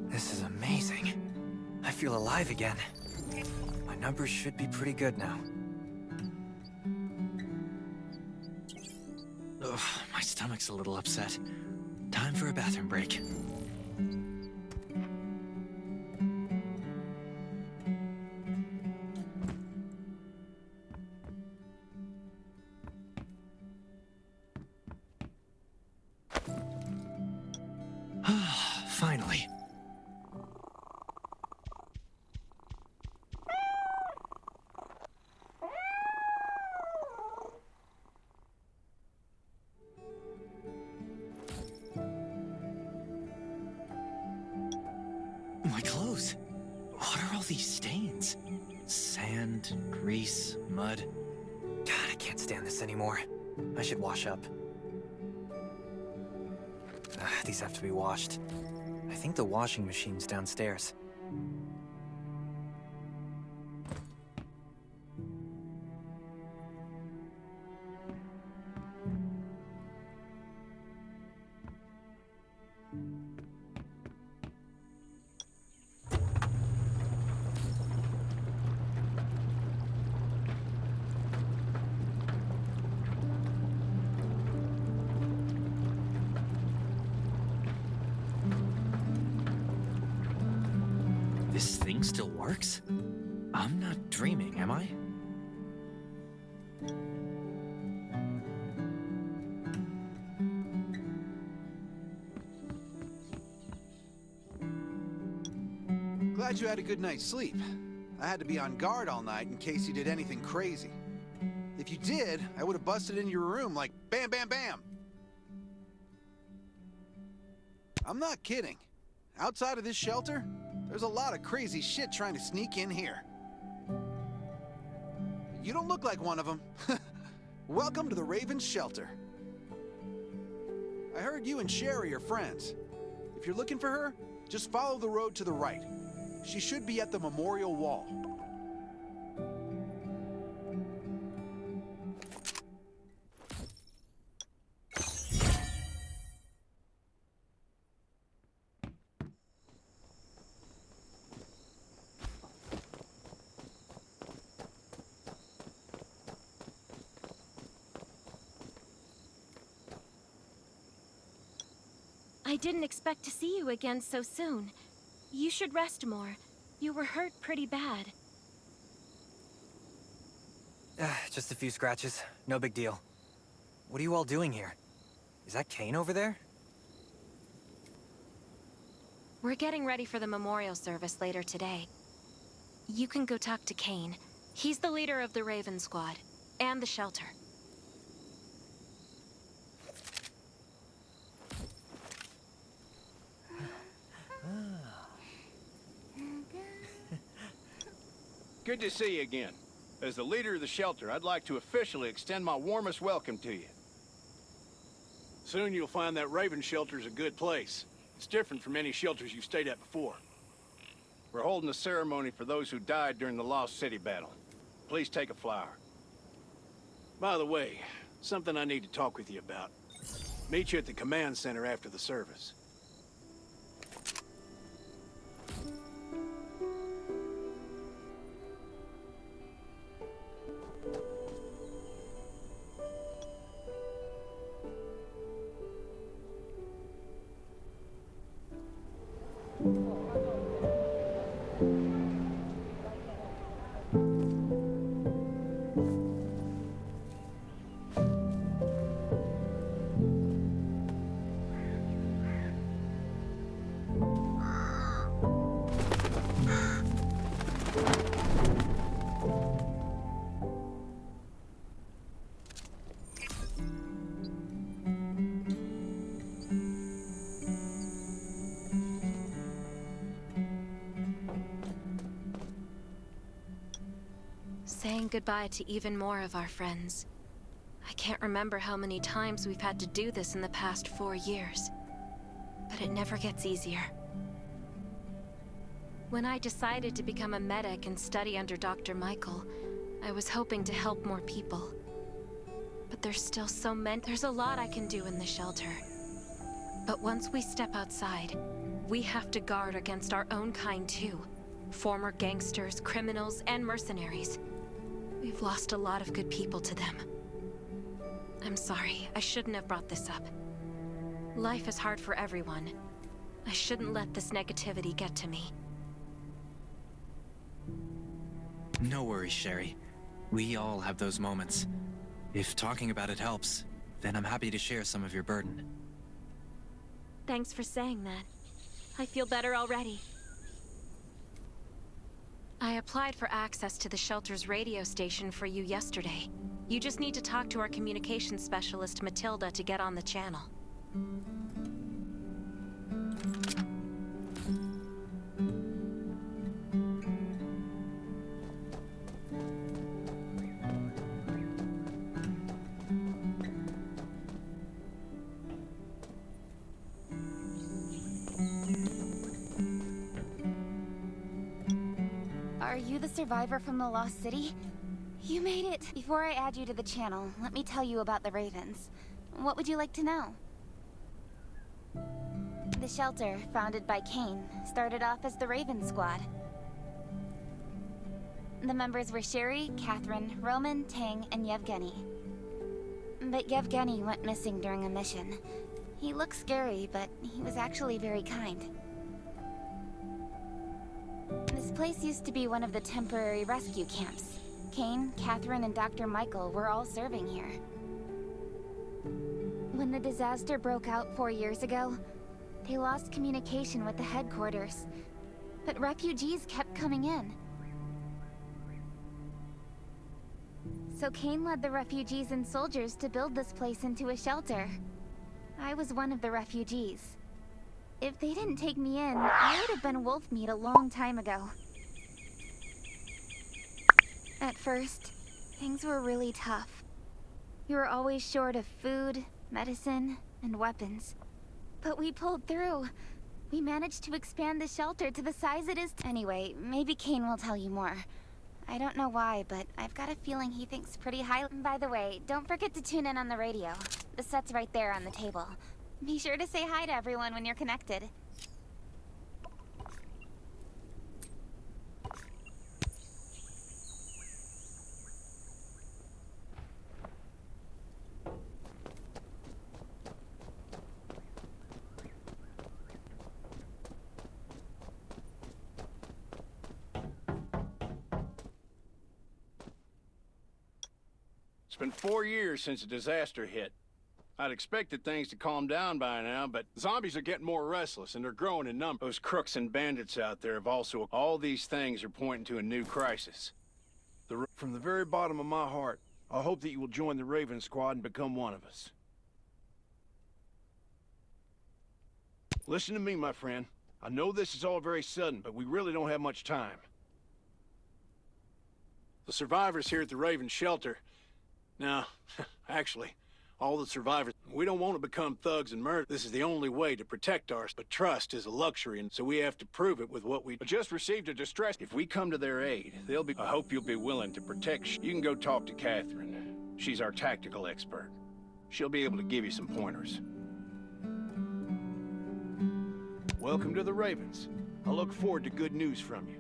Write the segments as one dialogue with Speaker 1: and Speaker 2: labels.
Speaker 1: This is amazing. I feel alive again. My numbers should be pretty good now. Ugh, my stomach's a little upset. Time for a bathroom break. Finally. My clothes. What are all these stains? Sand, grease, mud. God, I can't stand this anymore. I should wash up. These have to be washed. I think the washing machine's downstairs. This thing still works? I'm not dreaming, am I?
Speaker 2: Glad you had a good night's sleep. I had to be on guard all night in case you did anything crazy. If you did, I would have busted in your room like bam, bam, bam. I'm not kidding. Outside of this shelter, there's a lot of crazy shit trying to sneak in here. You don't look like one of them. Welcome to the Raven's shelter. I heard you and Sherry are friends. If you're looking for her, just follow the road to the right. She should be at the memorial wall.
Speaker 3: I didn't expect to see you again so soon. You should rest more. You were hurt pretty bad.
Speaker 1: Just a few scratches. No big deal. What are you all doing here? Is that Kane over there?
Speaker 3: We're getting ready for the memorial service later today. You can go talk to Kane. He's the leader of the Raven Squad, and the shelter.
Speaker 4: Good to see you again. As the leader of the shelter, I'd like to officially extend my warmest welcome to you. Soon you'll find that Raven shelter's a good place. It's different from any shelters you've stayed at before. We're holding a ceremony for those who died during the Lost City battle. Please take a flower. By the way, something I need to talk with you about. Meet you at the command center after the service.
Speaker 3: Saying goodbye to even more of our friends. I can't remember how many times we've had to do this in the past 4 years. But it never gets easier. When I decided to become a medic and study under Dr. Michael, I was hoping to help more people. But there's still so many. There's a lot I can do in the shelter. But once we step outside, we have to guard against our own kind too. Former gangsters, criminals, and mercenaries. We've lost a lot of good people to them. I'm sorry, I shouldn't have brought this up. Life is hard for everyone. I shouldn't let this negativity get to me.
Speaker 1: No worries, Sherry. We all have those moments. If talking about it helps, then I'm happy to share some of your burden.
Speaker 3: Thanks for saying that. I feel better already. I applied for access to the shelter's radio station for you yesterday. You just need to talk to our communications specialist, Matilda, to get on the channel.
Speaker 5: Are you the survivor from the Lost City? You made it! Before I add you to the channel, let me tell you about the Ravens. What would you like to know? The shelter, founded by Kane, started off as the Raven Squad. The members were Sherry, Catherine, Roman, Tang, and Yevgeny. But Yevgeny went missing during a mission. He looked scary, but he was actually very kind. This place used to be one of the temporary rescue camps. Kane, Catherine, and Dr. Michael were all serving here. When the disaster broke out 4 years ago, they lost communication with the headquarters. But refugees kept coming in. So Kane led the refugees and soldiers to build this place into a shelter. I was one of the refugees. If they didn't take me in, I would have been wolf meat a long time ago. At first, things were really tough. We were always short of food, medicine, and weapons. But we pulled through. We managed to expand the shelter to the size it is. Anyway, maybe Kane will tell you more. I don't know why, but I've got a feeling he thinks pretty highly. By the way, don't forget to tune in on the radio. The set's right there on the table. Be sure to say hi to everyone when you're connected.
Speaker 4: It's been 4 years since the disaster hit. I'd expected things to calm down by now, but zombies are getting more restless, and they're growing in number. Those crooks and bandits out there have also... All these things are pointing to a new crisis.
Speaker 6: From the very bottom of my heart, I hope that you will join the Raven Squad and become one of us. Listen to me, my friend. I know this is all very sudden, but we really don't have much time.
Speaker 4: The survivors here at the Raven Shelter... Now, actually... All the survivors, we don't want to become thugs and murder. This is the only way to protect ours. But trust is a luxury, and so we have to prove it with what we just received a distress. If we come to their aid, they'll be... I hope you'll be willing to protect... You can go talk to Catherine. She's our tactical expert. She'll be able to give you some pointers.
Speaker 6: Welcome to the Ravens. I look forward to good news from you.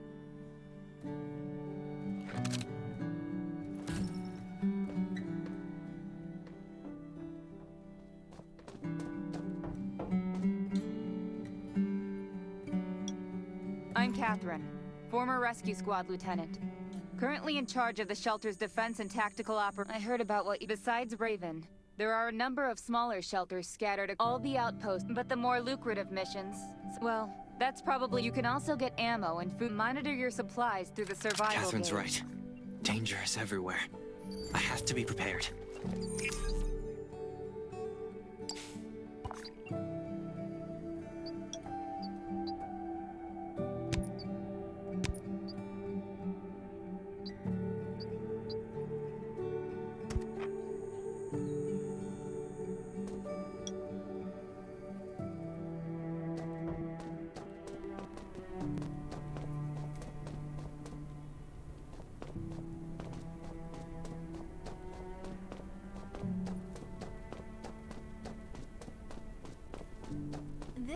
Speaker 7: I'm Catherine, former Rescue Squad Lieutenant. Currently in charge of the shelter's defense and tactical I heard about what you... Besides Raven, there are a number of smaller shelters scattered all the outposts, but the more lucrative missions... Well, that's probably... You can also get ammo and food. Monitor your supplies through the survival
Speaker 1: Catherine's
Speaker 7: gauge.
Speaker 1: right. Danger is everywhere. I have to be prepared.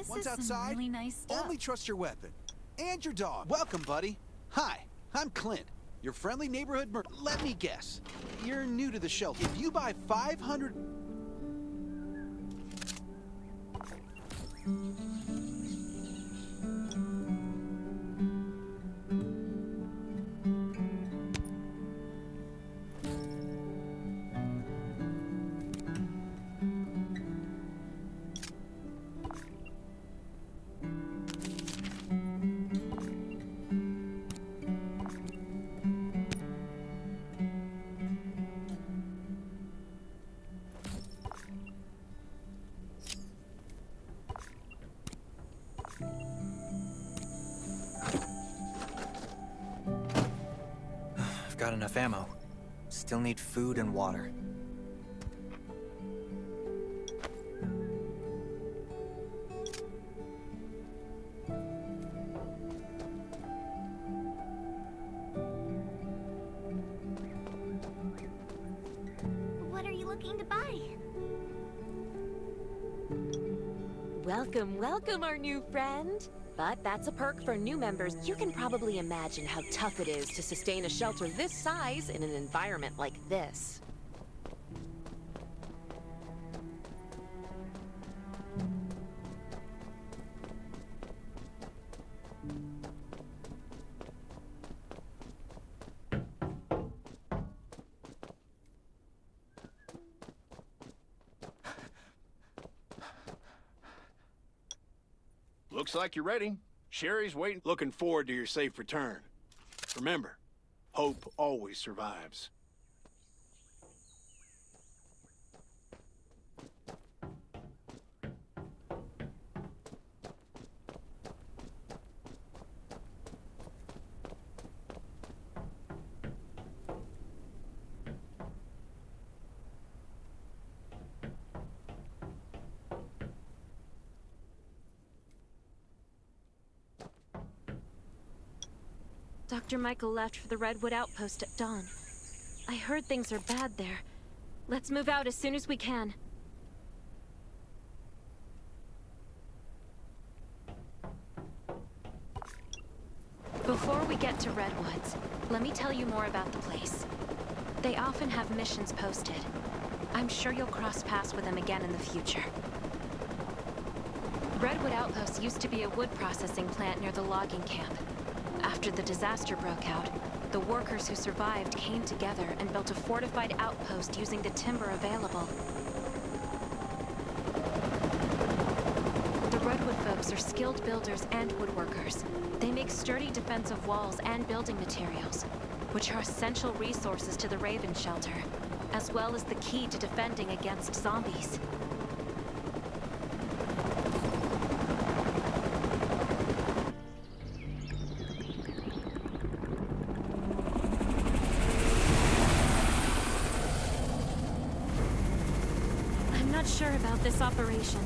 Speaker 3: This
Speaker 2: Once
Speaker 3: is some
Speaker 2: outside,
Speaker 3: really nice stuff.
Speaker 2: only trust your weapon. And your dog. Welcome, buddy. Hi, I'm Clint, your friendly neighborhood Let me guess. You're new to the shelter. If you buy 500...
Speaker 1: Got enough ammo. Still need food and water.
Speaker 5: What are you looking to buy?
Speaker 8: Welcome, welcome, our new friend. But that's a perk for new members. You can probably imagine how tough it is to sustain a shelter this size in an environment like this.
Speaker 4: Looks like you're ready. Sherry's waiting. Looking forward to your safe return. Remember, hope always survives.
Speaker 3: Dr. Michael left for the Redwood Outpost at dawn. I heard things are bad there. Let's move out as soon as we can. Before we get to Redwoods, let me tell you more about the place. They often have missions posted. I'm sure you'll cross paths with them again in the future. Redwood Outpost used to be a wood processing plant near the logging camp. After the disaster broke out, the workers who survived came together and built a fortified outpost using the timber available. The Redwood folks are skilled builders and woodworkers. They make sturdy defensive walls and building materials, which are essential resources to the Raven shelter, as well as the key to defending against zombies. Not sure about this operation.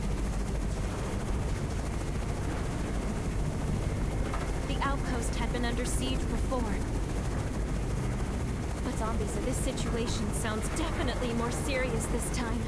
Speaker 3: The outpost had been under siege before. But zombies in this situation sounds definitely more serious this time.